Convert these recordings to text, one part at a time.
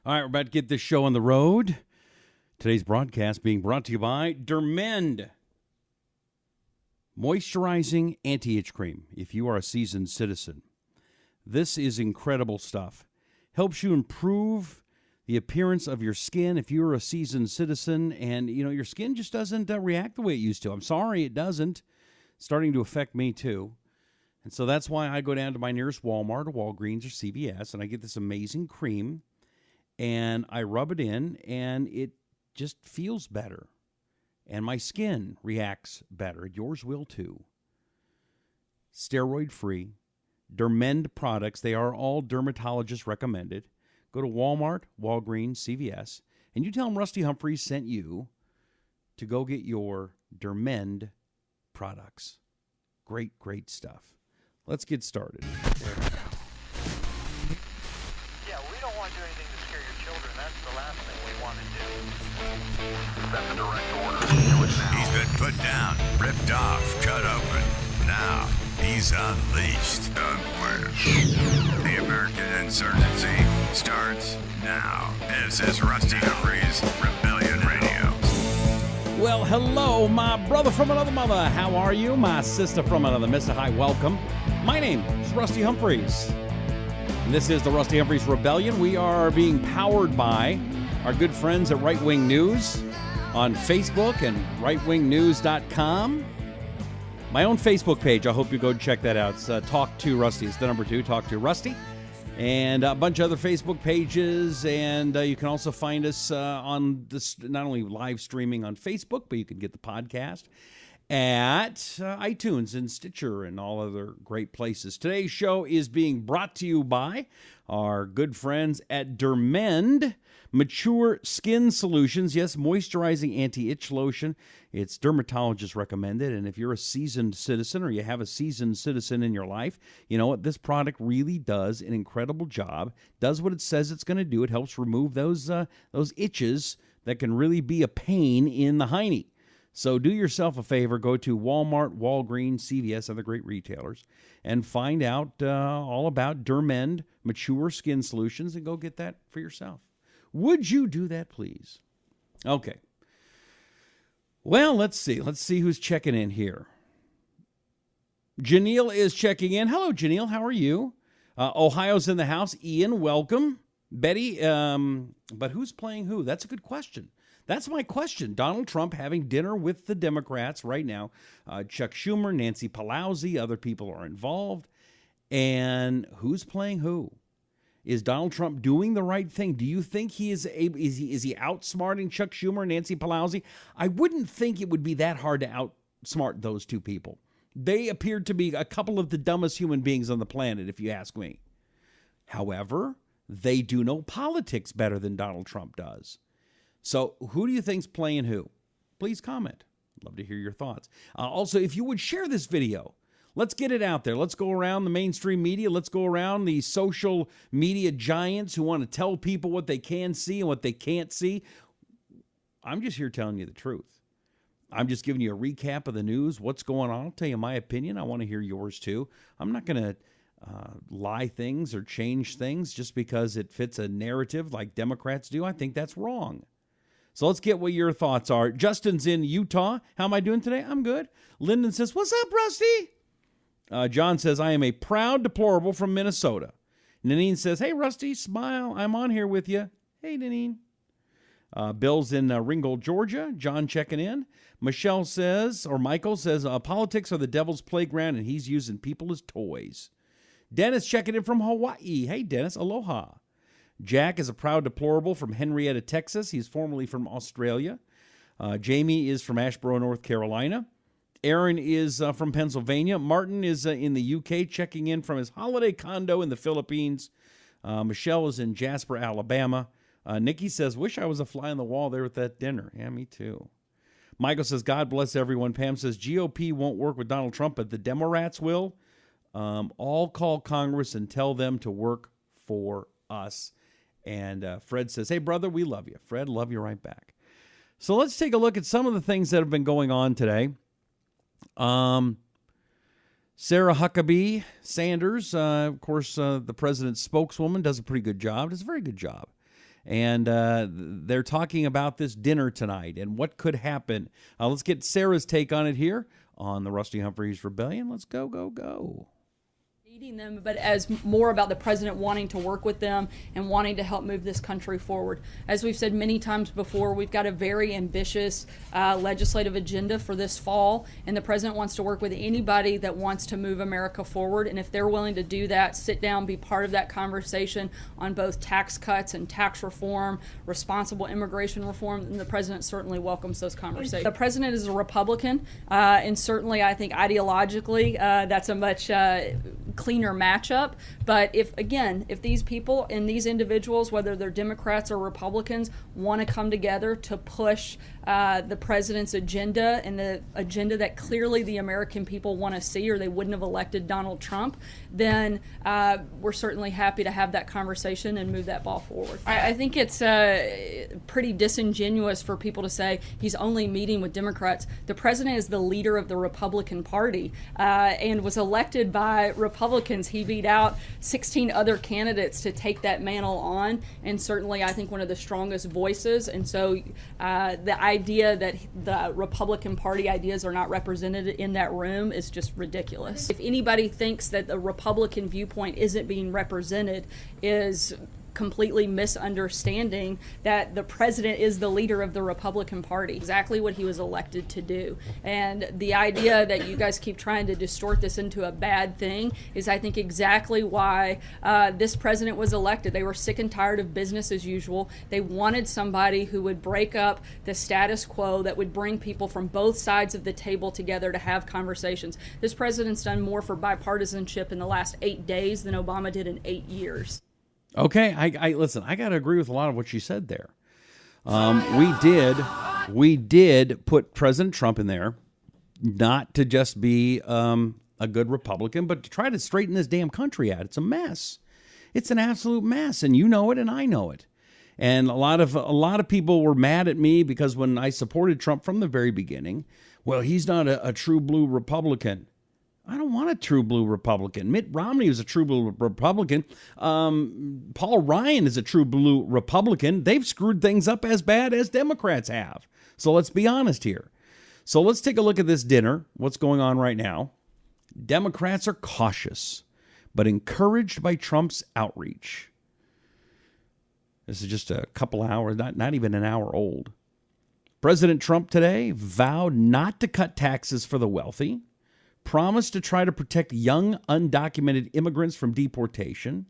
All right, we're about to get this show on the road. Today's broadcast being brought to you by DerMend. Moisturizing anti-itch cream, if you are a seasoned citizen. This is incredible stuff. Helps you improve the appearance of your skin if you're a seasoned citizen and, your skin just doesn't react the way it used to. I'm sorry, it doesn't. It's starting to affect me, too. And so that's why I go down to my nearest Walmart or Walgreens or CVS, and I get this amazing cream, and I rub it in, and it just feels better. And my skin reacts better. Yours will, too. Steroid-free. DerMend products. They are all dermatologist recommended. Go to Walmart, Walgreens, CVS, and you tell them Rusty Humphries sent you to go get your DerMend products. Great, great stuff. Let's get started. Yeah, we don't want to do anything to scare your children. That's the last thing we want to do. That's a direct order. Do it now. He's been put down, ripped off, cut open. Now, he's unleashed. The American insurgency starts now. This is Rusty Humphries, Rebellion Radio. Well, hello, my brother from another mother. How are you? My sister from another mister. Hi, welcome. My name is Rusty Humphries. And this is the Rusty Humphries Rebellion. We are being powered by our good friends at Right Wing News on Facebook and rightwingnews.com. My own Facebook page, I hope you go check that out. It's Talk to Rusty. It's the number 2, Talk to Rusty. And a bunch of other Facebook pages. And you can also find us on this, not only live streaming on Facebook, but you can get the podcast at iTunes and Stitcher and all other great places. Today's show is being brought to you by our good friends at DerMend Mature Skin Solutions. Yes, moisturizing anti-itch lotion. It's dermatologist recommended, and if you're a seasoned citizen or you have a seasoned citizen in your life, you know what? This product really does an incredible job, does what it says it's going to do. It helps remove those itches that can really be a pain in the hiney. So do yourself a favor, go to Walmart, Walgreens, CVS, other great retailers, and find out all about DerMend Mature Skin Solutions and go get that for yourself. Would you do that, please? Okay. Well, let's see. Let's see who's checking in here. Janelle is checking in. Hello, Janelle. How are you? Ohio's in the house. Ian, welcome. Betty, but who's playing who? That's a good question. That's my question. Donald Trump having dinner with the Democrats right now. Chuck Schumer, Nancy Pelosi, other people are involved. And who's playing who? Is Donald Trump doing the right thing? Do you think he is he outsmarting Chuck Schumer, Nancy Pelosi? I wouldn't think it would be that hard to outsmart those two people. They appeared to be a couple of the dumbest human beings on the planet, if you ask me. However, they do know politics better than Donald Trump does. So who do you think's playing who? Please comment. I'd love to hear your thoughts. Also, if you would share this video, let's get it out there. Let's go around the mainstream media. Let's go around the social media giants who want to tell people what they can see and what they can't see. I'm just here telling you the truth. I'm just giving you a recap of the news, what's going on. I'll tell you my opinion. I want to hear yours too. I'm not going to lie things or change things just because it fits a narrative like Democrats do. I think that's wrong. So let's get what your thoughts are. Justin's in Utah. How am I doing today? I'm good. Lyndon says, what's up, Rusty? John says, I am a proud deplorable from Minnesota. Nanine says, hey, Rusty, smile. I'm on here with you. Hey, Nanine. Bill's in Ringgold, Georgia. John checking in. Michael says, politics are the devil's playground, and he's using people as toys. Dennis checking in from Hawaii. Hey, Dennis, aloha. Jack is a proud deplorable from Henrietta, Texas. He's formerly from Australia. Jamie is from Asheboro, North Carolina. Aaron is from Pennsylvania. Martin is in the UK, checking in from his holiday condo in the Philippines. Michelle is in Jasper, Alabama. Nikki says, wish I was a fly on the wall there at that dinner. Yeah, me too. Michael says, God bless everyone. Pam says, GOP won't work with Donald Trump, but the Democrats will. All call Congress and tell them to work for us. And Fred says, hey, brother, we love you. Fred, love you right back. So let's take a look at some of the things that have been going on today. Sarah Huckabee Sanders, of course, the president's spokeswoman, does a pretty good job. Does a very good job. And they're talking about this dinner tonight and what could happen. Let's get Sarah's take on it here on the Rusty Humphries Rebellion. Let's go, go, go. Them, but as more about the president wanting to work with them and wanting to help move this country forward. As we've said many times before, we've got a very ambitious legislative agenda for this fall, and the president wants to work with anybody that wants to move America forward. And if they're willing to do that, sit down, be part of that conversation on both tax cuts and tax reform, responsible immigration reform, then the president certainly welcomes those conversations. The president is a Republican, and certainly I think ideologically that's a much cleaner matchup. But if these people and these individuals, whether they're Democrats or Republicans, want to come together to push the president's agenda and the agenda that clearly the American people want to see, or they wouldn't have elected Donald Trump, then we're certainly happy to have that conversation and move that ball forward. I think it's pretty disingenuous for people to say he's only meeting with Democrats. The president is the leader of the Republican Party and was elected by Republicans. He beat out 16 other candidates to take that mantle on, and certainly I think one of the strongest voices. And so the idea that the Republican Party ideas are not represented in that room is just ridiculous. If anybody thinks that the Republican viewpoint isn't being represented, is completely misunderstanding that the president is the leader of the Republican Party, exactly what he was elected to do. And the idea that you guys keep trying to distort this into a bad thing is, I think, exactly why this president was elected. They were sick and tired of business as usual. They wanted somebody who would break up the status quo, that would bring people from both sides of the table together to have conversations. This president's done more for bipartisanship in the last 8 days than Obama did in 8 years. Okay, I listen, I got to agree with a lot of what you said there. We did put President Trump in there, not to just be a good Republican, but to try to straighten this damn country out. It's a mess. It's an absolute mess, and you know it, and I know it. And a lot of people were mad at me because when I supported Trump from the very beginning, well, he's not a true blue Republican. I don't want a true blue Republican. Mitt Romney is a true blue Republican. Paul Ryan is a true blue Republican. They've screwed things up as bad as Democrats have. So let's be honest here. So let's take a look at this dinner, what's going on right now. Democrats are cautious, but encouraged by Trump's outreach. This is just a couple hours, not even an hour old. President Trump today vowed not to cut taxes for the wealthy, promised to try to protect young undocumented immigrants from deportation,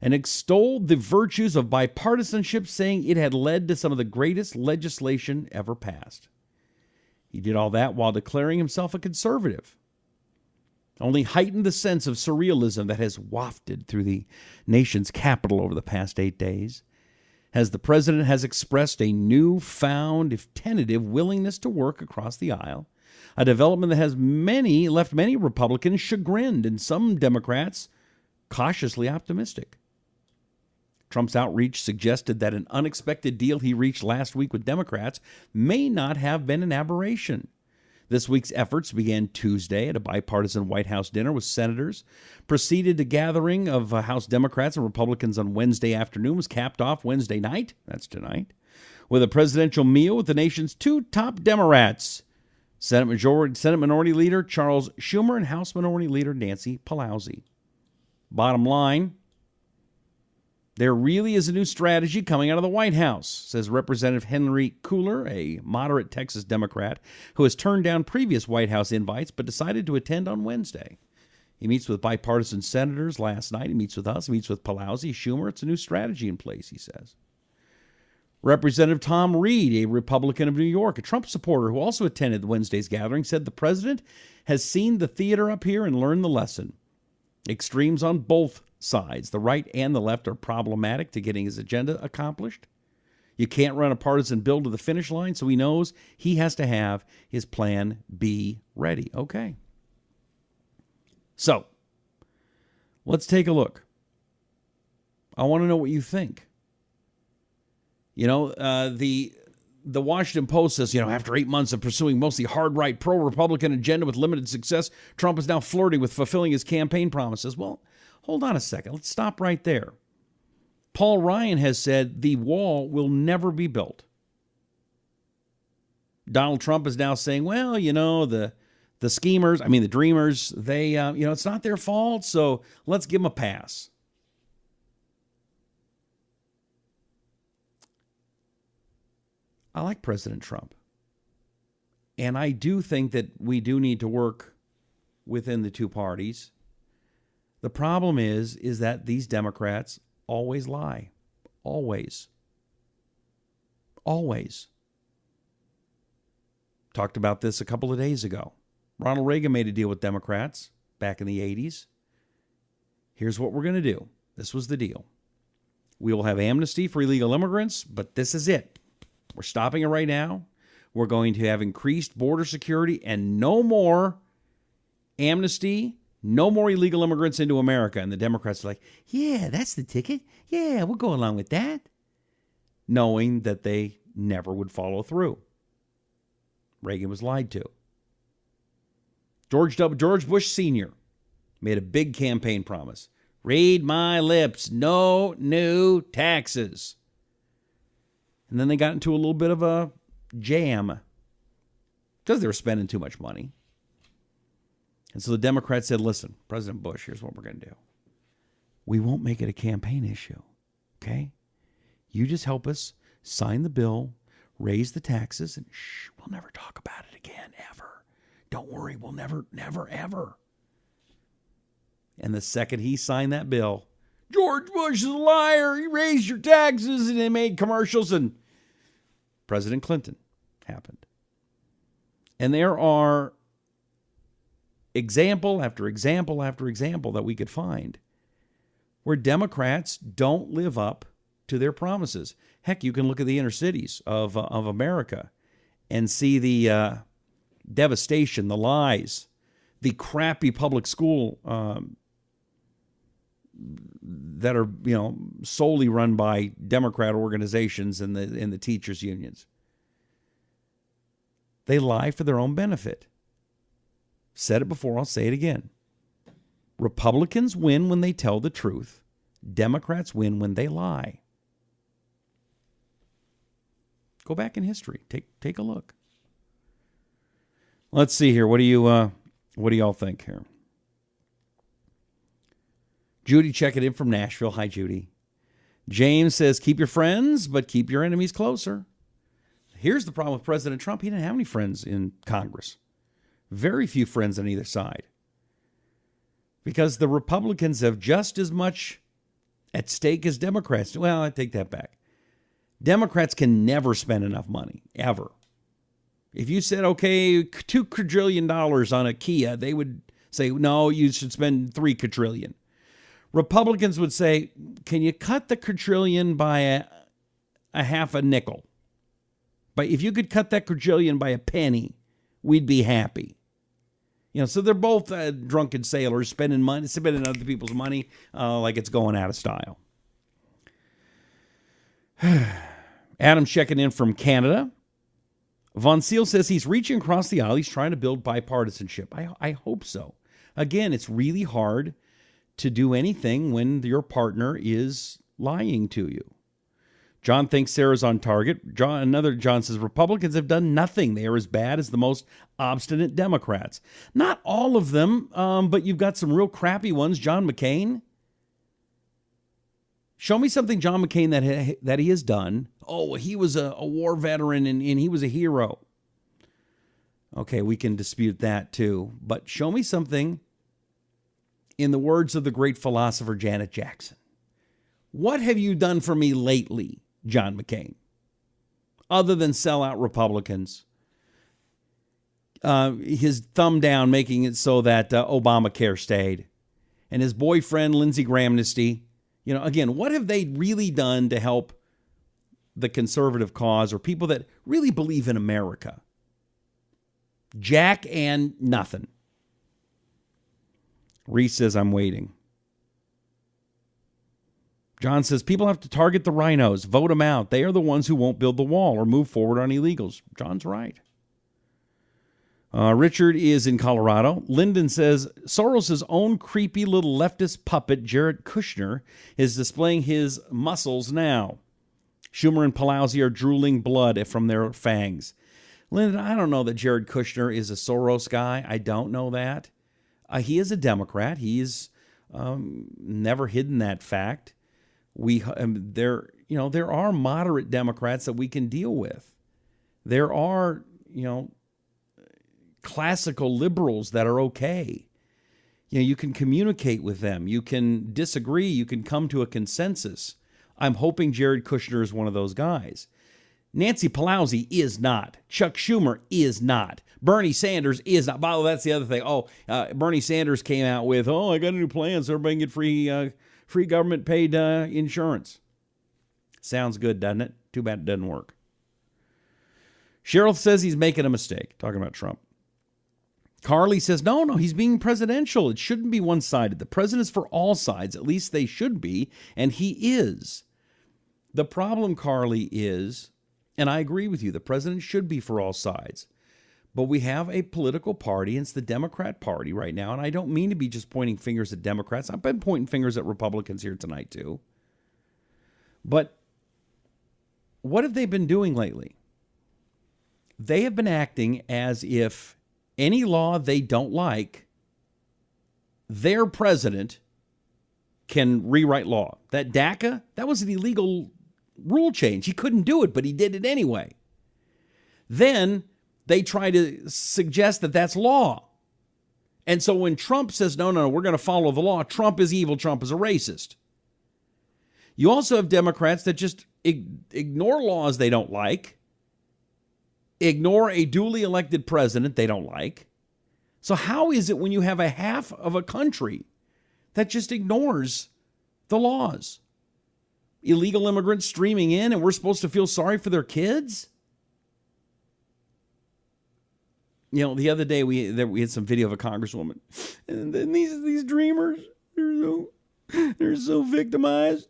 and extolled the virtues of bipartisanship, saying it had led to some of the greatest legislation ever passed. He did all that while declaring himself a conservative. Only heightened the sense of surrealism that has wafted through the nation's capital over the past 8 days, as the president has expressed a newfound, if tentative, willingness to work across the aisle, a development that has left many Republicans chagrined and some Democrats cautiously optimistic. Trump's outreach suggested that an unexpected deal he reached last week with Democrats may not have been an aberration. This week's efforts began Tuesday at a bipartisan White House dinner with senators, proceeded to gathering of House Democrats and Republicans on Wednesday afternoon, was capped off Wednesday night, that's tonight, with a presidential meal with the nation's two top Democrats, Senate Minority Leader Charles Schumer and House Minority Leader Nancy Pelosi. Bottom line, there really is a new strategy coming out of the White House, says Representative Henry Cooler, a moderate Texas Democrat who has turned down previous White House invites but decided to attend on Wednesday. He meets with bipartisan senators last night. He meets with us. He meets with Pelosi, Schumer. It's a new strategy in place, he says. Representative Tom Reed, a Republican of New York, a Trump supporter who also attended Wednesday's gathering, said the president has seen the theater up here and learned the lesson. Extremes on both sides, the right and the left, are problematic to getting his agenda accomplished. You can't run a partisan bill to the finish line, so he knows he has to have his plan B ready. Okay. So, let's take a look. I want to know what you think. You know, the Washington Post says, after 8 months of pursuing mostly hard-right, pro-Republican agenda with limited success, Trump is now flirting with fulfilling his campaign promises. Well, hold on a second. Let's stop right there. Paul Ryan has said the wall will never be built. Donald Trump is now saying, well, the schemers, the dreamers, they, it's not their fault, so let's give them a pass. I like President Trump. And I do think that we do need to work within the two parties. The problem is that these Democrats always lie. Always. Always. Talked about this a couple of days ago. Ronald Reagan made a deal with Democrats back in the 80s. Here's what we're going to do. This was the deal. We will have amnesty for illegal immigrants, but this is it. We're stopping it right now. We're going to have increased border security and no more amnesty, no more illegal immigrants into America. And the Democrats are like, yeah, that's the ticket. Yeah, we'll go along with that. Knowing that they never would follow through. Reagan was lied to. George Bush Sr. made a big campaign promise. Read my lips, no new taxes. And then they got into a little bit of a jam because they were spending too much money. And so the Democrats said, listen, President Bush, here's what we're going to do. We won't make it a campaign issue, okay? You just help us sign the bill, raise the taxes, and we'll never talk about it again, ever. Don't worry, we'll never, ever. And the second he signed that bill, George Bush is a liar. He raised your taxes, and they made commercials, and President Clinton happened. And there are example after example after example that we could find where Democrats don't live up to their promises. Heck, you can look at the inner cities of America and see the devastation, the lies, the crappy public school that are solely run by Democrat organizations and the teachers unions. They lie for their own benefit. Said it before, I'll say it again. Republicans win when they tell the truth. Democrats win when they lie. Go back in history. Take a look. Let's see here. What do y'all think here? Judy checking in from Nashville. Hi, Judy. James says, keep your friends, but keep your enemies closer. Here's the problem with President Trump. He didn't have any friends in Congress. Very few friends on either side. Because the Republicans have just as much at stake as Democrats. Well, I take that back. Democrats can never spend enough money, ever. If you said, okay, $2 quadrillion on a Kia, they would say, no, you should spend $3 quadrillion. Republicans would say, can you cut the quadrillion by a half a nickel? But if you could cut that quadrillion by a penny, we'd be happy. So they're both drunken sailors spending other people's money like it's going out of style. Adam checking in from Canada. Von Seal says he's reaching across the aisle. He's trying to build bipartisanship. I hope so. Again, it's really hard to do anything when your partner is lying to you. John thinks Sarah's on target. John says Republicans have done nothing. They are as bad as the most obstinate Democrats. Not all of them, but you've got some real crappy ones. John McCain. Show me something John McCain that he has done. Oh, he was a war veteran and he was a hero. Okay, we can dispute that too. But show me something, in the words of the great philosopher Janet Jackson. What have you done for me lately, John McCain, other than sell out Republicans? His thumb down, making it so that Obamacare stayed. And his boyfriend, Lindsey Grahamnesty. Again, what have they really done to help the conservative cause or people that really believe in America? Jack and nothing. Reese says, I'm waiting. John says, people have to target the rhinos, vote them out. They are the ones who won't build the wall or move forward on illegals. John's right. Richard is in Colorado. Lyndon says, Soros' own creepy little leftist puppet, Jared Kushner, is displaying his muscles now. Schumer and Pelosi are drooling blood from their fangs. Lyndon, I don't know that Jared Kushner is a Soros guy. I don't know that. He is a Democrat. He's never hidden that fact. There are moderate Democrats that we can deal with. There are, classical liberals that are okay. You can communicate with them. You can disagree. You can come to a consensus. I'm hoping Jared Kushner is one of those guys. Nancy Pelosi is not. Chuck Schumer is not. Bernie Sanders is not. By the way, that's the other thing. Bernie Sanders came out with, I got a new plan so everybody can get free government paid insurance. Sounds good, doesn't it? Too bad it doesn't work. Cheryl says he's making a mistake, talking about Trump. Carly says, no, he's being presidential. It shouldn't be one-sided. The president's for all sides. At least they should be, and he is. The problem, Carly, is, and I agree with you, the president should be for all sides. But we have a political party, and it's the Democrat Party right now, and I don't mean to be just pointing fingers at Democrats. I've been pointing fingers at Republicans here tonight, too. But what have they been doing lately? They have been acting as if any law they don't like, their president can rewrite law. That DACA, that was an illegal rule change. He couldn't do it, but he did it anyway. Then they try to suggest that that's law. And so when Trump says, no, we're going to follow the law, Trump is evil, Trump is a racist. You also have Democrats that just ignore laws they don't like, ignore a duly elected president they don't like. So how is it when you have a half of a country that just ignores the laws? Illegal immigrants streaming in, and we're supposed to feel sorry for their kids? The other day we had some video of a congresswoman, and then these dreamers, they're so victimized.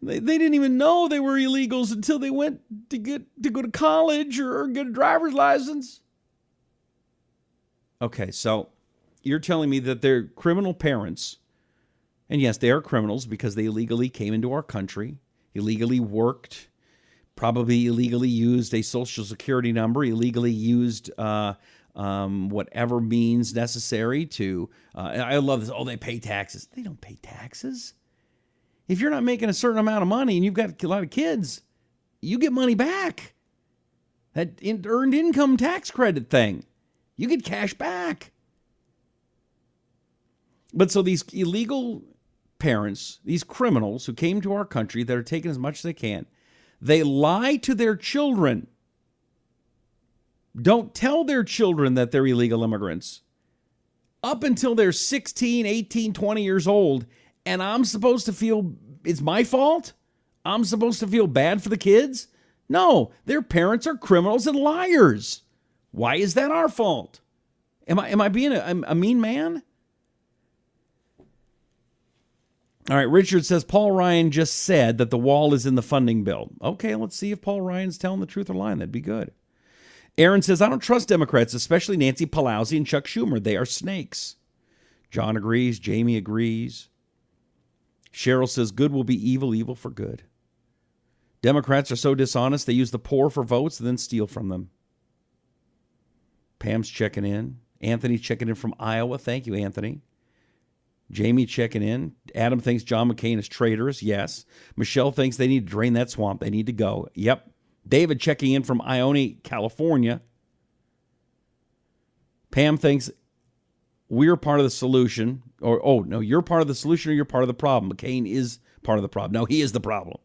They didn't even know they were illegals until they went to go to college or get a driver's license. Okay, so you're telling me that they're criminal parents, and yes, they are criminals because they illegally came into our country, illegally worked, probably illegally used a social security number, illegally used whatever means necessary to. I love this. They pay taxes. They don't pay taxes. If you're not making a certain amount of money and you've got a lot of kids, you get money back. That earned income tax credit thing. You get cash back. But so these illegal parents, these criminals who came to our country that are taking as much as they can, they lie to their children. Don't tell their children that they're illegal immigrants. Up until they're 16, 18, 20 years old, and I'm supposed to feel it's my fault? I'm supposed to feel bad for the kids? No, their parents are criminals and liars. Why is that our fault? Am I being a mean man? All right, Richard says, Paul Ryan just said that the wall is in the funding bill. Okay, let's see if Paul Ryan's telling the truth or lying. That'd be good. Aaron says, I don't trust Democrats, especially Nancy Pelosi and Chuck Schumer. They are snakes. John agrees. Jamie agrees. Cheryl says, good will be evil, evil for good. Democrats are so dishonest, they use the poor for votes and then steal from them. Pam's checking in. Anthony's checking in from Iowa. Thank you, Anthony. Jamie checking in. Adam thinks John McCain is traitorous. Yes. Michelle thinks they need to drain that swamp. They need to go. Yep. David checking in from Ione, California. Pam thinks we're part of the solution. No, you're part of the solution or you're part of the problem. McCain is part of the problem. No, he is the problem.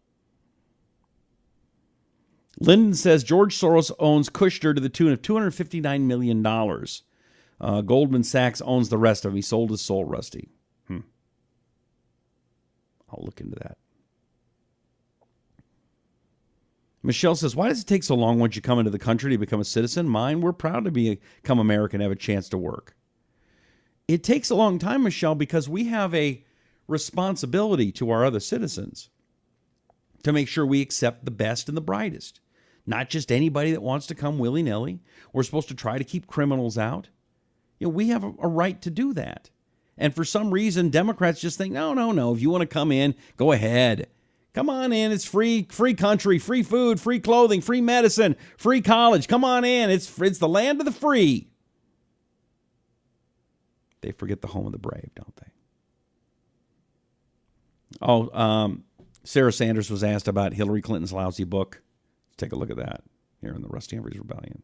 Lyndon says George Soros owns Kushner to the tune of $259 million. Goldman Sachs owns the rest of him. He sold his soul, Rusty. I'll look into that. Michelle says, why does it take so long once you come into the country to become a citizen? Mine, we're proud to become American and have a chance to work. It takes a long time, Michelle, because we have a responsibility to our other citizens to make sure we accept the best and the brightest. not just anybody that wants to come willy-nilly. We're supposed to try to keep criminals out. We have a right to do that. And for some reason, Democrats just think, no. If you want to come in, go ahead. Come on in. It's free country, free food, free clothing, free medicine, free college. Come on in. It's the land of the free. They forget the home of the brave, don't they? Sarah Sanders was asked about Hillary Clinton's lousy book. Let's take a look at that here in the Rusty Humphries Rebellion.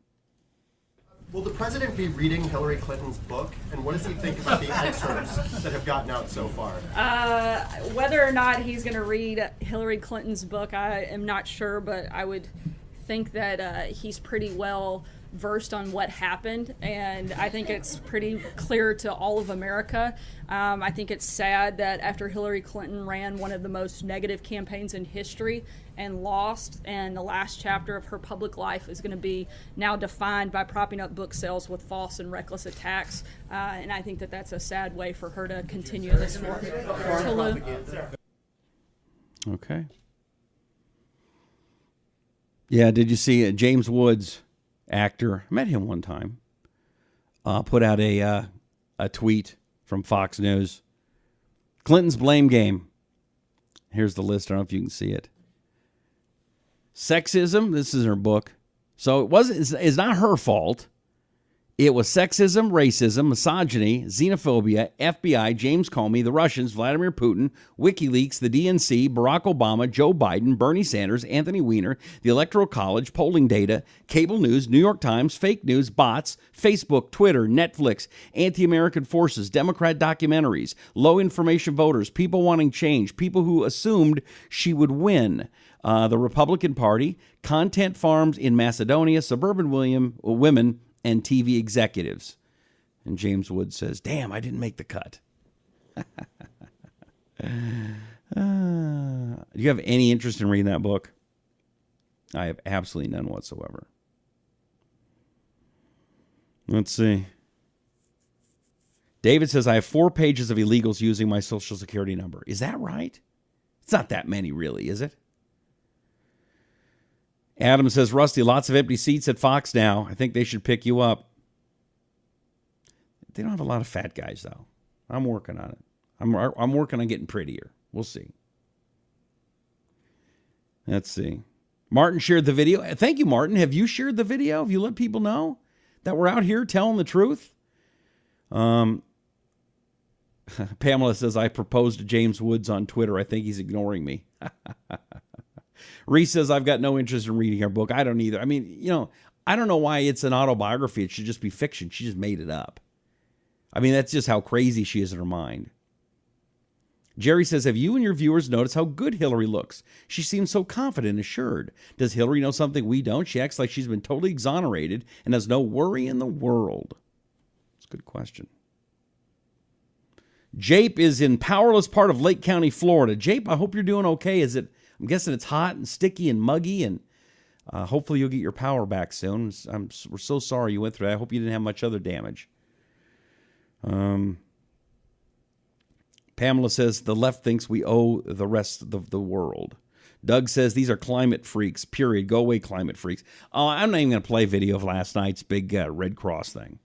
Will the president be reading Hillary Clinton's book? And what does he think about the excerpts that have gotten out so far? Whether or not he's going to read Hillary Clinton's book, I am not sure, but I would think that he's pretty well versed on what happened, and I think it's pretty clear to all of America. I think it's sad that after Hillary Clinton ran one of the most negative campaigns in history and lost, and the last chapter of her public life is going to be now defined by propping up book sales with false and reckless attacks, and I think that that's a sad way for her to continue this work. Okay. Yeah, did you see James Woods, actor, I met him one time, put out a tweet from Fox News. Clinton's blame game. Here's the list. I don't know if you can see it. Sexism. This is her book. So it's not her fault. It was sexism, racism, misogyny, xenophobia, FBI, James Comey, the Russians, Vladimir Putin, WikiLeaks, the DNC, Barack Obama, Joe Biden, Bernie Sanders, Anthony Weiner, the Electoral College, polling data, cable news, New York Times, fake news, bots, Facebook, Twitter, Netflix, anti-American forces, Democrat documentaries, low information voters, people wanting change, people who assumed she would win, the Republican Party, content farms in Macedonia, suburban women, and TV executives. And James Woods says, damn, I didn't make the cut. Do you have any interest in reading that book? I have absolutely none whatsoever. Let's see. David says, I have 4 pages of illegals using my Social Security number. Is that right? It's not that many, really, is it? Adam says, Rusty, lots of empty seats at Fox now. I think they should pick you up. They don't have a lot of fat guys, though. I'm working on it. I'm working on getting prettier. We'll see. Let's see. Martin shared the video. Thank you, Martin. Have you shared the video? Have you let people know that we're out here telling the truth? Pamela says, I proposed to James Woods on Twitter. I think he's ignoring me. Reese says, I've got no interest in reading her book. I don't either. I mean, I don't know why it's an autobiography. It should just be fiction. She just made it up. I mean, that's just how crazy she is in her mind. Jerry says, have you and your viewers noticed how good Hillary looks? She seems so confident and assured. Does Hillary know something we don't? She acts like she's been totally exonerated and has no worry in the world. It's a good question. Jape is in powerless part of Lake County, Florida. Jape, I hope you're doing okay. I'm guessing it's hot and sticky and muggy, and hopefully you'll get your power back soon. We're so sorry you went through that. I hope you didn't have much other damage. Pamela says, the left thinks we owe the rest of the world. Doug says, these are climate freaks, period. Go away, climate freaks. I'm not even going to play video of last night's big Red Cross thing.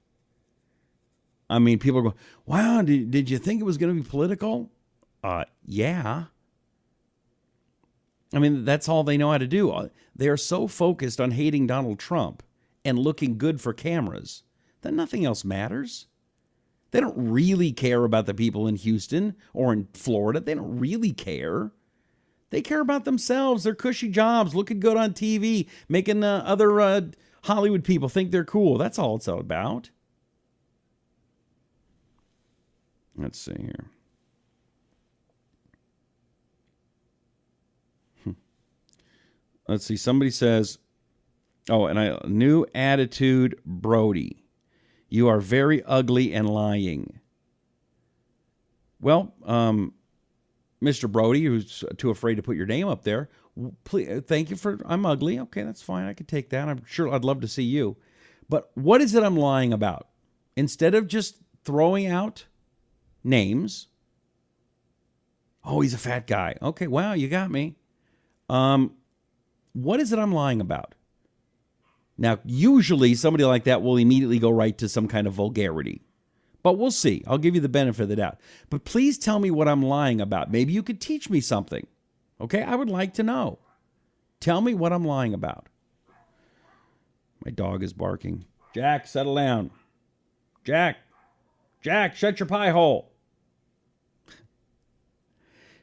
I mean, people are going, wow, did you think it was going to be political? Yeah. I mean, that's all they know how to do. They are so focused on hating Donald Trump and looking good for cameras that nothing else matters. They don't really care about the people in Houston or in Florida. They don't really care. They care about themselves, their cushy jobs, looking good on TV, making other Hollywood people think they're cool. That's all it's all about. Let's see here. Let's see. Somebody says, new attitude, Brody. You are very ugly and lying. Well, Mr. Brody, who's too afraid to put your name up there, please, thank you for, I'm ugly. Okay, that's fine. I could take that. I'm sure I'd love to see you. But what is it I'm lying about? Instead of just throwing out names. Oh, he's a fat guy. Okay, wow, you got me. What is it I'm lying about? Now, usually somebody like that will immediately go right to some kind of vulgarity. But we'll see. I'll give you the benefit of the doubt. But please tell me what I'm lying about. Maybe you could teach me something. Okay? I would like to know. Tell me what I'm lying about. My dog is barking. Jack, settle down. Jack, shut your pie hole.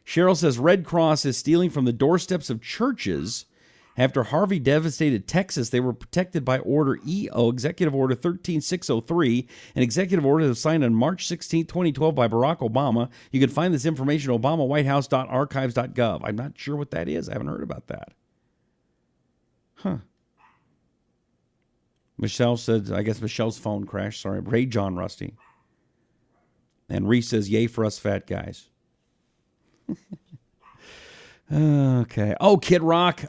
Cheryl says Red Cross is stealing from the doorsteps of churches. After Harvey devastated Texas, they were protected by Order EO, Executive Order 13603, an executive order that was signed on March 16, 2012 by Barack Obama. You can find this information at obamawhitehouse.archives.gov. I'm not sure what that is. I haven't heard about that. Huh. Michelle said, I guess Michelle's phone crashed. Sorry. Ray John Rusty. And Reese says, yay for us fat guys. Okay. Oh, Kid Rock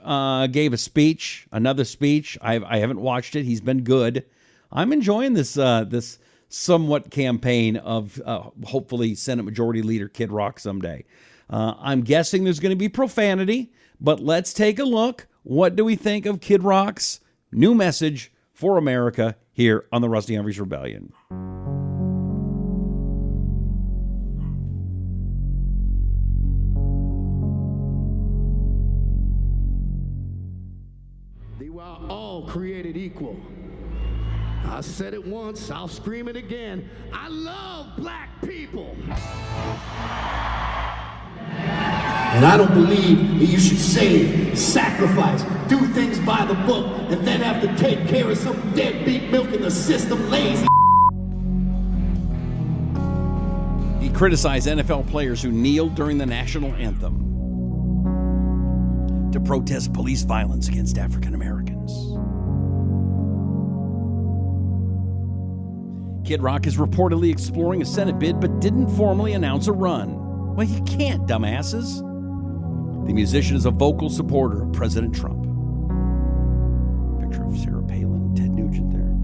gave a speech, another speech. I haven't watched it. He's been good. I'm enjoying this this somewhat campaign of hopefully Senate Majority Leader Kid Rock someday. I'm guessing there's going to be profanity, but let's take a look. What do we think of Kid Rock's new message for America here on the Rusty Humphries Rebellion? Created equal. I said it once, I'll scream it again. I love black people. And I don't believe that you should save, sacrifice, do things by the book, and then have to take care of some deadbeat milking the system lazy. He criticized NFL players who kneeled during the national anthem to protest police violence against African Americans. Kid Rock is reportedly exploring a Senate bid, but didn't formally announce a run. Well, you can't, dumbasses. The musician is a vocal supporter of President Trump. Picture of Sarah Palin and Ted Nugent there.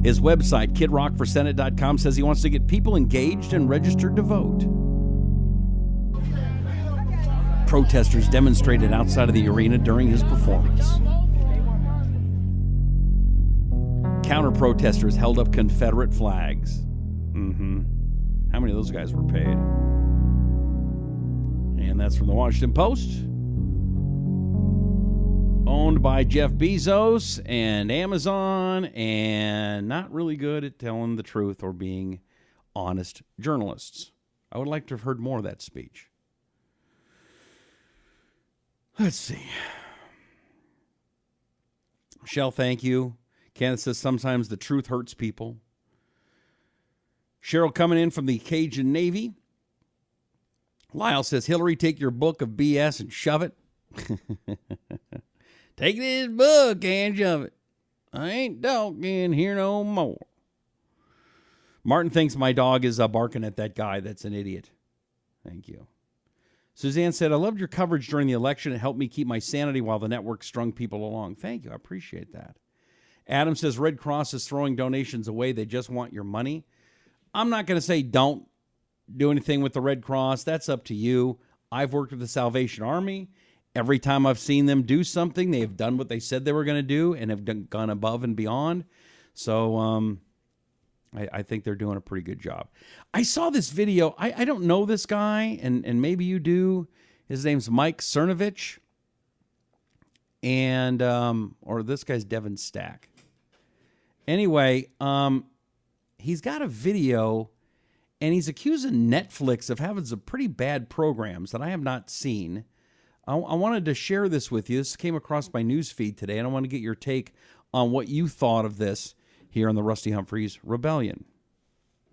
His website, kidrockforsenate.com, says he wants to get people engaged and registered to vote. Protesters demonstrated outside of the arena during his performance. Counter-protesters held up Confederate flags. How many of those guys were paid? And that's from the Washington Post. Owned by Jeff Bezos and Amazon, and not really good at telling the truth or being honest journalists. I would like to have heard more of that speech. Let's see. Michelle, thank you. Kenneth says sometimes the truth hurts people. Cheryl coming in from the Cajun Navy. Lyle says, Hillary, take your book of BS and shove it. Take this book and shove it. I ain't talking here no more. Martin thinks my dog is barking at that guy that's an idiot. Thank you. Suzanne said, I loved your coverage during the election. It helped me keep my sanity while the network strung people along. Thank you. I appreciate that. Adam says, Red Cross is throwing donations away. They just want your money. I'm not going to say don't do anything with the Red Cross. That's up to you. I've worked with the Salvation Army. Every time I've seen them do something, they have done what they said they were going to do and have gone above and beyond. So I think they're doing a pretty good job. I saw this video. I don't know this guy, and maybe you do. His name's Mike Cernovich. And, or this guy's Devin Stack. Anyway, he's got a video, and he's accusing Netflix of having some pretty bad programs that I have not seen. I wanted to share this with you. This came across my news feed today, and I want to get your take on what you thought of this here on the Rusty Humphries Rebellion.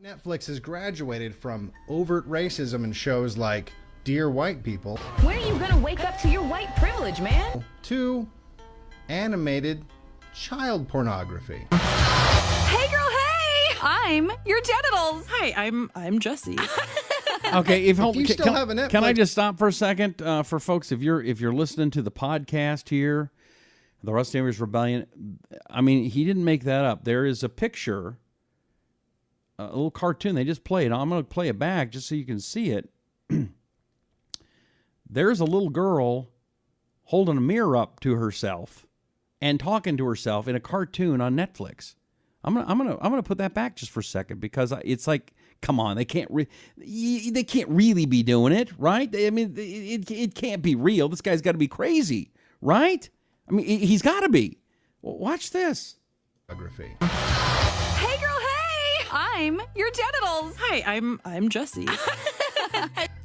Netflix has graduated from overt racism in shows like Dear White People. When are you going to wake up to your white privilege, man? To animated child pornography. Hey, girl, hey! I'm your genitals. Hi, I'm Jessie. Okay, if you still have a Netflix, can I just stop for a second for folks? If you're listening to the podcast here, the Rusty Humphries Rebellion, I mean, he didn't make that up. There is a picture, a little cartoon. They just played. I'm going to play it back just so you can see it. There's a little girl holding a mirror up to herself, and talking to herself in a cartoon on Netflix. I'm gonna put that back just for a second because it's like, come on, they can't really be doing it, right? I mean, it can't be real. This guy's got to be crazy, right? I mean, he's got to be. Watch this. Hey girl, hey! I'm your genitals. Hi, I'm Jessie.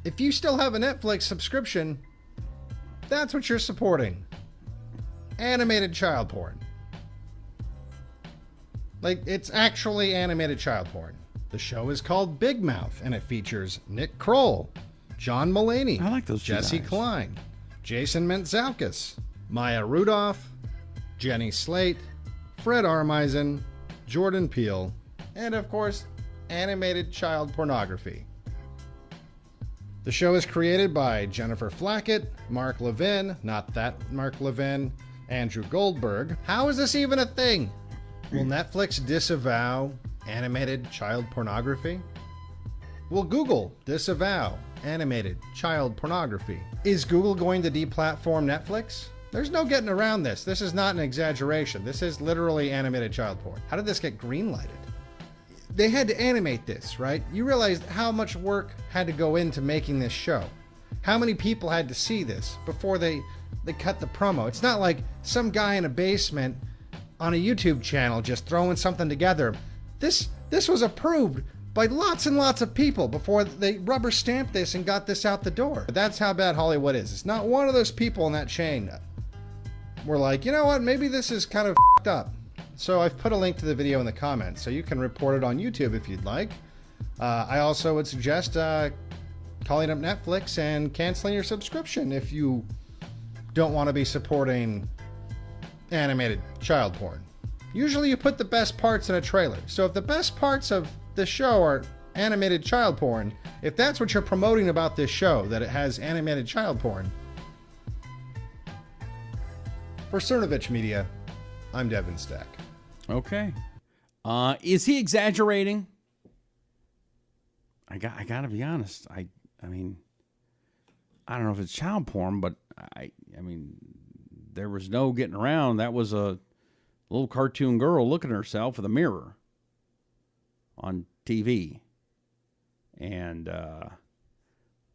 If you still have a Netflix subscription, that's what you're supporting. Animated child porn. Like, it's actually animated child porn. The show is called Big Mouth, and it features Nick Kroll, John Mulaney, I like those two Jesse guys. Klein, Jason Mantzoukas, Maya Rudolph, Jenny Slate, Fred Armisen, Jordan Peele, and of course, animated child pornography. The show is created by Jennifer Flackett, Mark Levin, not that Mark Levin, Andrew Goldberg. How is this even a thing? Will Netflix disavow animated child pornography? Will Google disavow animated child pornography? Is Google going to deplatform Netflix? There's no getting around this. This is not an exaggeration. This is literally animated child porn. How did this get greenlighted? They had to animate this, right? You realized how much work had to go into making this show. How many people had to see this before they cut the promo? It's not like some guy in a basement on a YouTube channel just throwing something together. This was approved by lots and lots of people before they rubber stamped this and got this out the door. That's how bad Hollywood is. It's not one of those people in that chain. We're like, you know what, maybe this is kind of f***ed up. So I've put a link to the video in the comments, so you can report it on YouTube if you'd like. I also would suggest calling up Netflix and canceling your subscription if you don't want to be supporting animated child porn. Usually you put the best parts in a trailer. So if the best parts of the show are animated child porn, if that's what you're promoting about this show, that it has animated child porn. For Cernovich Media, I'm Devin Stack. Okay. Is he exaggerating? I gotta be honest. I mean, I don't know if it's child porn, but I mean, there was no getting around. That was a little cartoon girl looking at herself with a mirror on TV. And,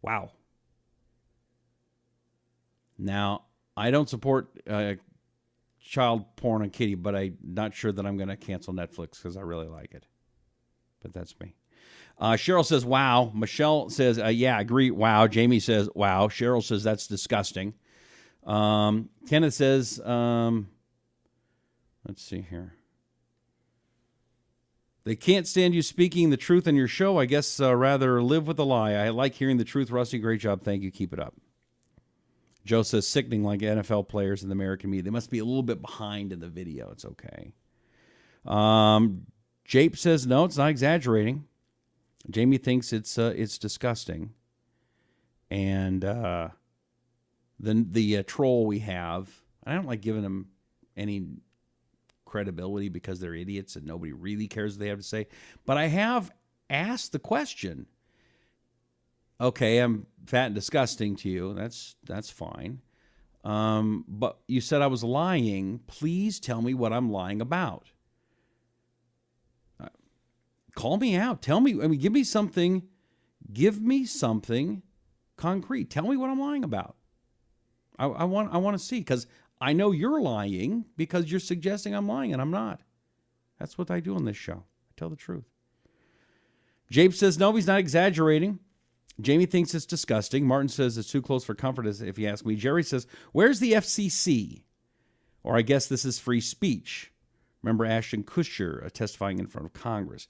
wow. Now, I don't support child porn on kitty, but I'm not sure that I'm going to cancel Netflix because I really like it. But that's me. Cheryl says, wow. Michelle says, yeah, I agree. Wow. Jamie says, wow. Cheryl says, that's disgusting. Kenneth says, let's see here. They can't stand you speaking the truth on your show. I guess rather live with a lie. I like hearing the truth. Rusty, great job. Thank you. Keep it up. Joe says, sickening like NFL players in the American media. They must be a little bit behind in the video. It's okay. Jape says, no, it's not exaggerating. Jamie thinks it's disgusting. And then the troll we have, I don't like giving them any credibility because they're idiots and nobody really cares what they have to say. But I have asked the question. Okay, I'm fat and disgusting to you. That's fine. But you said I was lying. Please tell me what I'm lying about. Call me out. Tell me. I mean, give me something. Give me something concrete. Tell me what I'm lying about. I want to see, because I know you're lying because you're suggesting I'm lying, and I'm not. That's what I do on this show. I tell the truth. Jape says, no, he's not exaggerating. Jamie thinks it's disgusting. Martin says it's too close for comfort, if you ask me. Jerry says, where's the FCC? Or I guess this is free speech. Remember Ashton Kutcher testifying in front of Congress.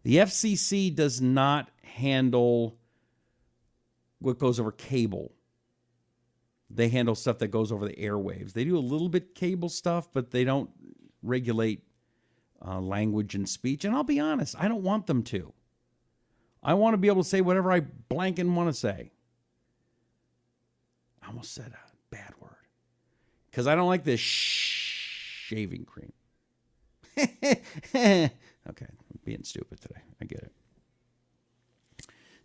The FCC does not handle what goes over cable. They handle stuff that goes over the airwaves. They do a little bit cable stuff, but they don't regulate language and speech. And I'll be honest, I don't want them to. I want to be able to say whatever I blanking want to say. I almost said a bad word. Because I don't like this shaving cream. Okay, I'm being stupid today. I get it.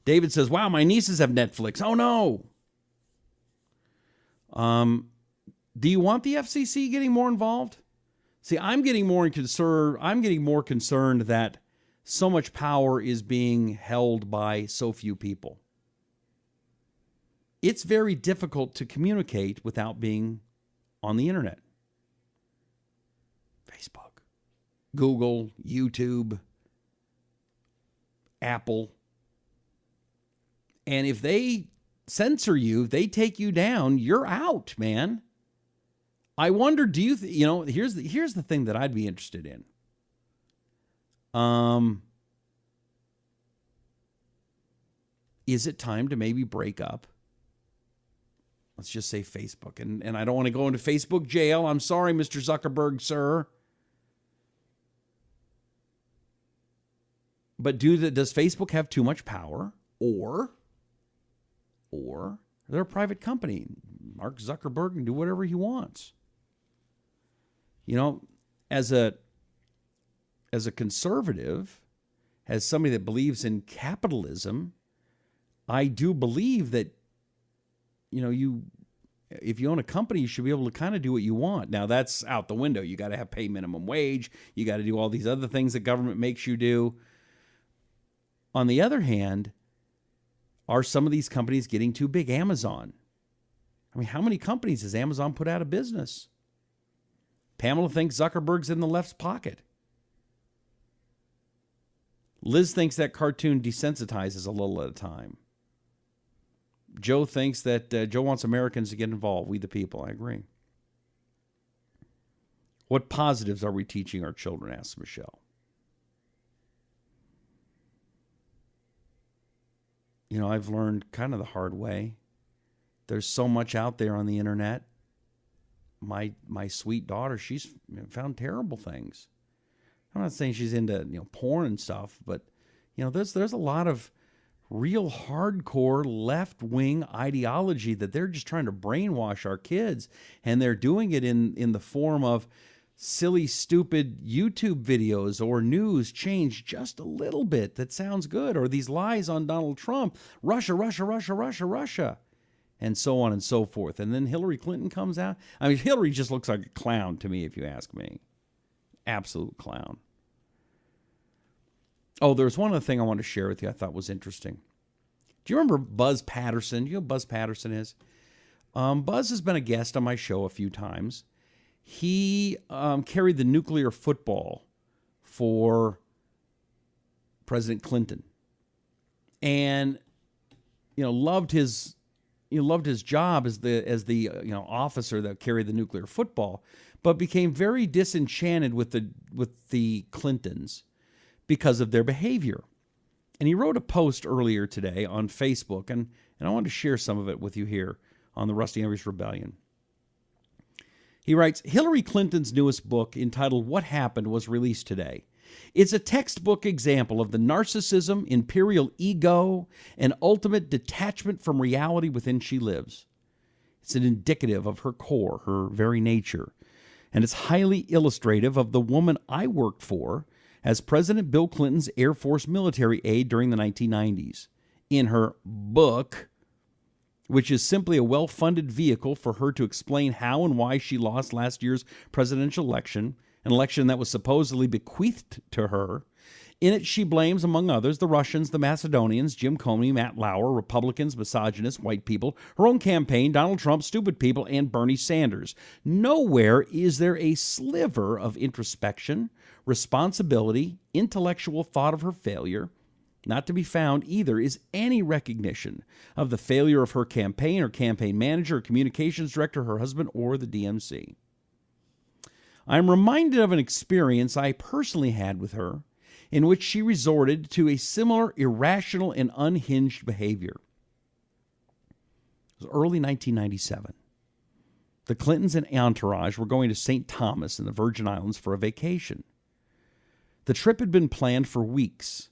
David says, wow, my nieces have Netflix. Oh, no. Do you want the FCC getting more involved? See, I'm getting more concerned that so much power is being held by so few people. It's very difficult to communicate without being on the internet. Facebook, Google, YouTube, Apple. And if they censor you, they take you down, you're out, man. I wonder, do you, here's the thing that I'd be interested in. Is it time to maybe break up? Let's just say Facebook. And I don't want to go into Facebook jail. I'm sorry, Mr. Zuckerberg, sir. But does Facebook have too much power? Or they're a private company. Mark Zuckerberg can do whatever he wants. As a conservative, as somebody that believes in capitalism, I do believe that, if you own a company, you should be able to kind of do what you want. Now, that's out the window. You got to pay minimum wage. You got to do all these other things that government makes you do. On the other hand, are some of these companies getting too big? Amazon. I mean, how many companies has Amazon put out of business? Pamela thinks Zuckerberg's in the left's pocket. Liz thinks that cartoon desensitizes a little at a time. Joe thinks that Joe wants Americans to get involved. We the people. I agree. What positives are we teaching our children? Asks Michelle. I've learned kind of the hard way. There's so much out there on the internet. My sweet daughter, she's found terrible things. I'm not saying she's into porn and stuff, but there's a lot of real hardcore left-wing ideology that they're just trying to brainwash our kids, and they're doing it in the form of silly, stupid YouTube videos or news changed just a little bit that sounds good, or these lies on Donald Trump, Russia, Russia, Russia, Russia, Russia, and so on and so forth. And then Hillary Clinton comes out. I mean, Hillary just looks like a clown to me, if you ask me. Absolute clown. Oh, there's one other thing I want to share with you I thought was interesting. Do you remember Buzz Patterson? Do you know who Buzz Patterson is? Buzz has been a guest on my show a few times. He carried the nuclear football for President Clinton, and loved his job as the officer that carried the nuclear football, but became very disenchanted with the Clintons because of their behavior. And he wrote a post earlier today on Facebook, and I want to share some of it with you here on the Rusty Humphries Rebellion. He writes, Hillary Clinton's newest book, entitled What Happened, was released today. It's a textbook example of the narcissism, imperial ego, and ultimate detachment from reality within she lives. It's an indicative of her core, her very nature, and it's highly illustrative of the woman I worked for as President Bill Clinton's Air Force military aide during the 1990s. In her book, which is simply a well-funded vehicle for her to explain how and why she lost last year's presidential election, an election that was supposedly bequeathed to her. In it, she blames, among others, the Russians, the Macedonians, Jim Comey, Matt Lauer, Republicans, misogynists, white people, her own campaign, Donald Trump, stupid people, and Bernie Sanders. Nowhere is there a sliver of introspection, responsibility, intellectual thought of her failure. Not to be found either is any recognition of the failure of her campaign or campaign manager or communications director, her husband, or the DMC. I'm reminded of an experience I personally had with her in which she resorted to a similar irrational and unhinged behavior. It was early 1997. The Clintons and entourage were going to St. Thomas in the Virgin Islands for a vacation. The trip had been planned for weeks,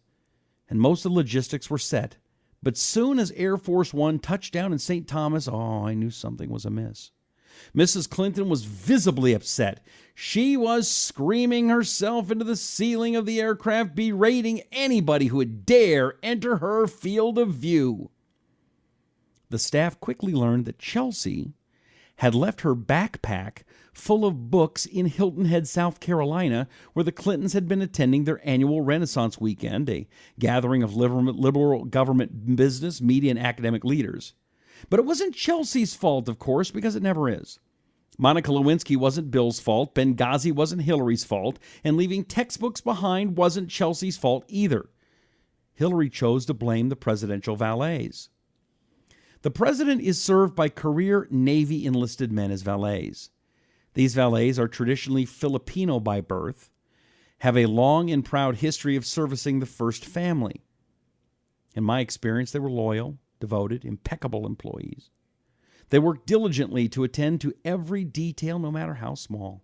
and most of the logistics were set. But soon as Air Force One touched down in St. Thomas, I knew something was amiss. Mrs. Clinton was visibly upset. She was screaming herself into the ceiling of the aircraft, berating anybody who would dare enter her field of view. The staff quickly learned that Chelsea had left her backpack full of books in Hilton Head, South Carolina, where the Clintons had been attending their annual Renaissance Weekend, a gathering of liberal government, business, media, and academic leaders. But it wasn't Chelsea's fault, of course, because it never is. Monica Lewinsky wasn't Bill's fault, Benghazi wasn't Hillary's fault, and leaving textbooks behind wasn't Chelsea's fault either. Hillary chose to blame the presidential valets. The president is served by career Navy enlisted men as valets. These valets are traditionally Filipino by birth, have a long and proud history of servicing the first family. In my experience, they were loyal, devoted, impeccable employees. They worked diligently to attend to every detail, no matter how small.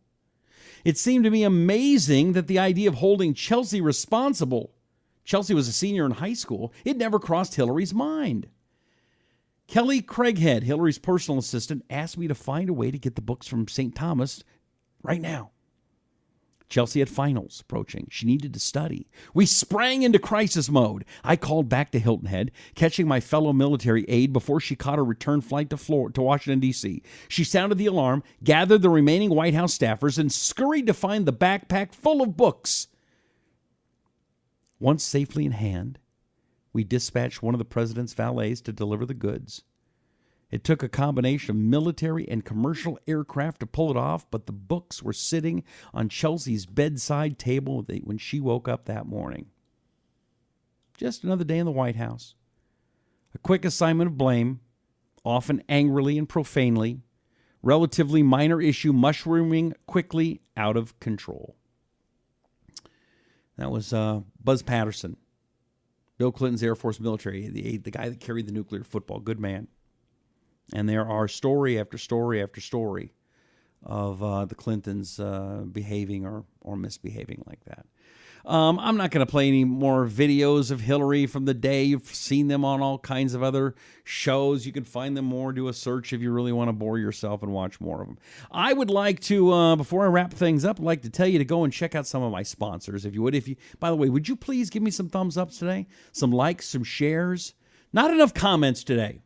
It seemed to me amazing that the idea of holding Chelsea responsible, Chelsea was a senior in high school, it never crossed Hillary's mind. Kelly Craighead, Hillary's personal assistant, asked me to find a way to get the books from St. Thomas right now. Chelsea had finals approaching. She needed to study. We sprang into crisis mode. I called back to Hilton Head, catching my fellow military aide before she caught her return flight to Washington, D.C. She sounded the alarm, gathered the remaining White House staffers, and scurried to find the backpack full of books. Once safely in hand, we dispatched one of the president's valets to deliver the goods. It took a combination of military and commercial aircraft to pull it off, but the books were sitting on Chelsea's bedside table when she woke up that morning. Just another day in the White House. A quick assignment of blame, often angrily and profanely, relatively minor issue mushrooming quickly out of control. That was Buzz Patterson, Bill Clinton's Air Force military, the guy that carried the nuclear football. Good man. And there are story after story after story of the Clintons behaving or misbehaving like that. I'm not going to play any more videos of Hillary from the day. You've seen them on all kinds of other shows. You can find them more. Do a search if you really want to bore yourself and watch more of them. I would like to, before I wrap things up, I'd like to tell you to go and check out some of my sponsors, if you would. By the way, would you please give me some thumbs ups today? Some likes, some shares? Not enough comments today.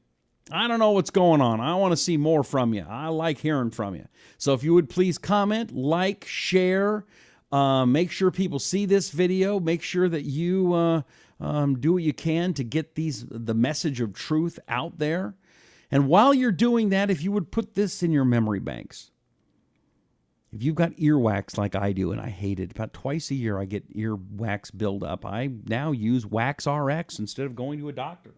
I don't know what's going on. I want to see more from you. I like hearing from you. So if you would please comment, like, share, make sure people see this video. Make sure that you do what you can to get the message of truth out there. And while you're doing that, if you would put this in your memory banks. If you've got earwax like I do, and I hate it, about twice a year I get earwax buildup, I now use Wax RX instead of going to a doctor.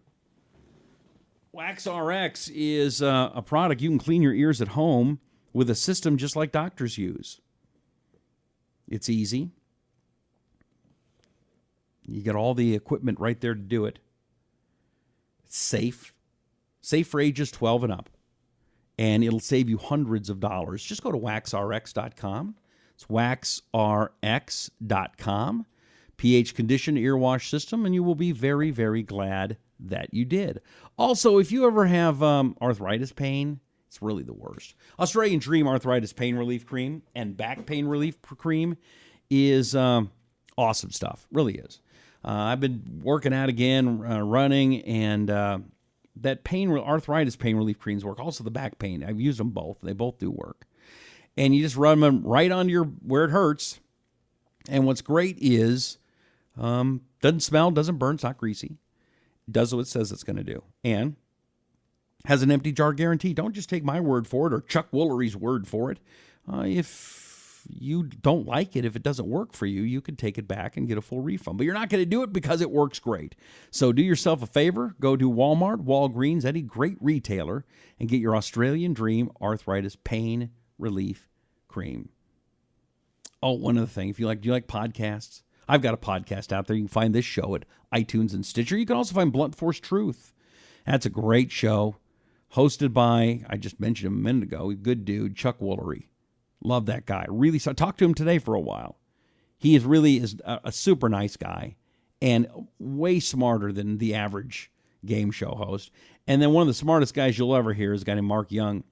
Wax RX is a product you can clean your ears at home with a system just like doctors use. It's easy. You get all the equipment right there to do it. It's safe. Safe for ages 12 and up. And it'll save you hundreds of dollars. Just go to waxrx.com. It's waxrx.com. pH conditioned earwash system, and you will be very, very glad that you did. Also, if you ever have arthritis pain, it's really the worst. Australian Dream Arthritis Pain Relief Cream and Back Pain Relief Cream is awesome stuff. Really is. I've been working out again, running, and that arthritis pain relief creams work. Also the back pain. I've used them both. They both do work. And you just run them right on where it hurts. And what's great is doesn't smell, doesn't burn, it's not greasy. It does what it says it's going to do. And has an empty jar guarantee. Don't just take my word for it or Chuck Woolery's word for it. If you don't like it, if it doesn't work for you, you can take it back and get a full refund. But you're not going to do it because it works great. So do yourself a favor. Go to Walmart, Walgreens, any great retailer, and get your Australian Dream Arthritis Pain Relief Cream. Oh, one other thing. Do you like podcasts? I've got a podcast out there. You can find this show at iTunes and Stitcher. You can also find Blunt Force Truth. That's a great show. Hosted by, I just mentioned him a minute ago, good dude, Chuck Woolery. Love that guy. Really, so I talked to him today for a while. He is really a super nice guy and way smarter than the average game show host. And then one of the smartest guys you'll ever hear is a guy named Mark Young,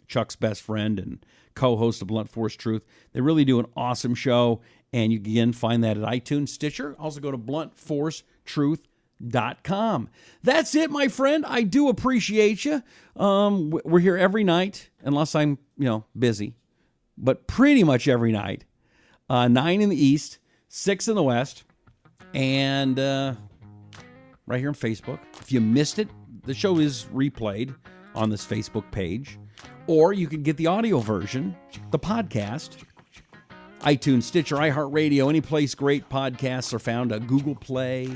Chuck's best friend and co-host of Blunt Force Truth. They really do an awesome show, and you can find that at iTunes, Stitcher. Also go to bluntforcetruth.com. That's it, my friend. I do appreciate you. We're here every night, unless I'm, busy, but pretty much every night. 9 in the East, 6 in the West, and right here on Facebook. If you missed it, the show is replayed on this Facebook page, or you can get the audio version, the podcast, iTunes, Stitcher, iHeartRadio, any place great podcasts are found, Google Play.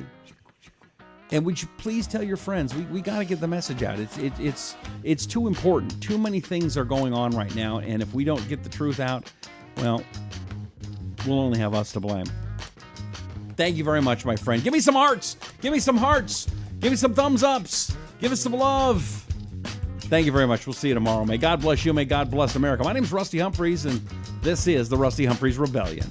And would you please tell your friends? We got to get the message out. It's too important. Too many things are going on right now, and if we don't get the truth out, well, we'll only have us to blame. Thank you very much, my friend. Give me some hearts. Give me some hearts. Give me some thumbs ups. Give us some love. Thank you very much. We'll see you tomorrow. May God bless you. May God bless America. My name is Rusty Humphries, and this is the Rusty Humphries Rebellion.